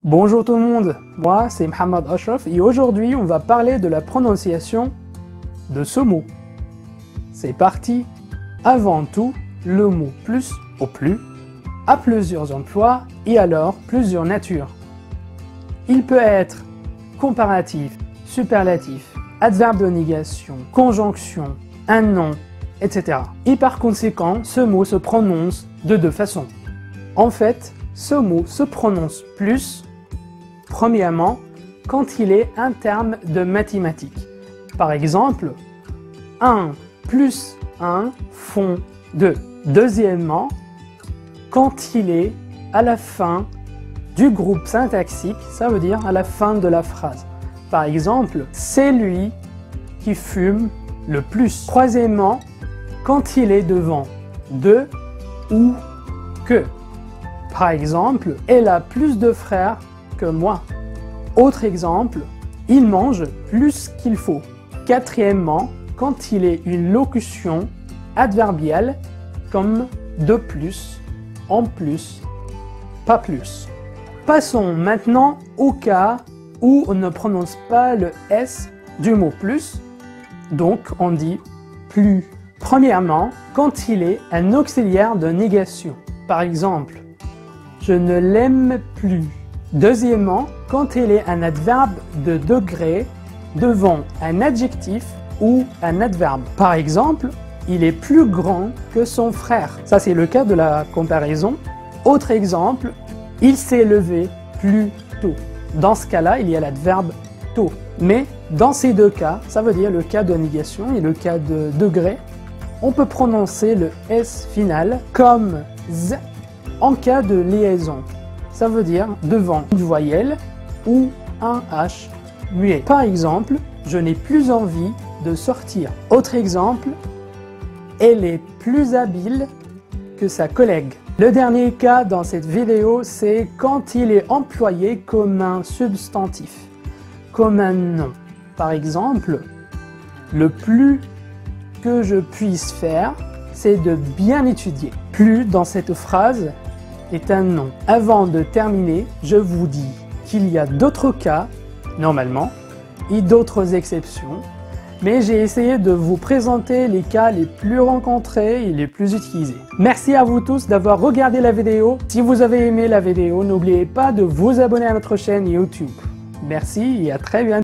Bonjour tout le monde, moi c'est Mohamed Ashraf et aujourd'hui on va parler de la prononciation de ce mot. C'est parti. Avant tout, le mot plus ou plus a plusieurs emplois et alors plusieurs natures. Il peut être comparatif, superlatif, adverbe de négation, conjonction, un nom, etc. Et par conséquent, ce mot se prononce de deux façons. En fait, ce mot se prononce plus, premièrement, quand il est un terme de mathématiques. Par exemple, 1 plus 1 font 2. Deuxièmement, quand il est à la fin du groupe syntaxique, ça veut dire à la fin de la phrase. Par exemple, c'est lui qui fume le plus. Troisièmement, quand il est devant de ou que. Par exemple, elle a plus de frères que moi. Autre exemple, il mange plus qu'il faut. Quatrièmement, quand il est une locution adverbiale comme de plus, en plus, pas plus. Passons maintenant au cas où on ne prononce pas le S du mot plus, donc on dit plus. Premièrement, quand il est un auxiliaire de négation. Par exemple, je ne l'aime plus. Deuxièmement, quand il est un adverbe de degré devant un adjectif ou un adverbe. Par exemple, il est plus grand que son frère. Ça, c'est le cas de la comparaison. Autre exemple, il s'est levé plus tôt. Dans ce cas-là, il y a l'adverbe tôt. Mais dans ces deux cas, ça veut dire le cas de négation et le cas de degré, on peut prononcer le S final comme Z en cas de liaison. Ça veut dire devant une voyelle ou un H muet. Par exemple, je n'ai plus envie de sortir. Autre exemple, elle est plus habile que sa collègue. Le dernier cas dans cette vidéo, c'est quand il est employé comme un substantif, comme un nom. Par exemple, le plus que je puisse faire, c'est de bien étudier. Plus dans cette phrase est un nom. Avant de terminer, je vous dis qu'il y a d'autres cas, normalement, et d'autres exceptions, mais j'ai essayé de vous présenter les cas les plus rencontrés et les plus utilisés. Merci à vous tous d'avoir regardé la vidéo. Si vous avez aimé la vidéo, n'oubliez pas de vous abonner à notre chaîne YouTube. Merci et à très bientôt.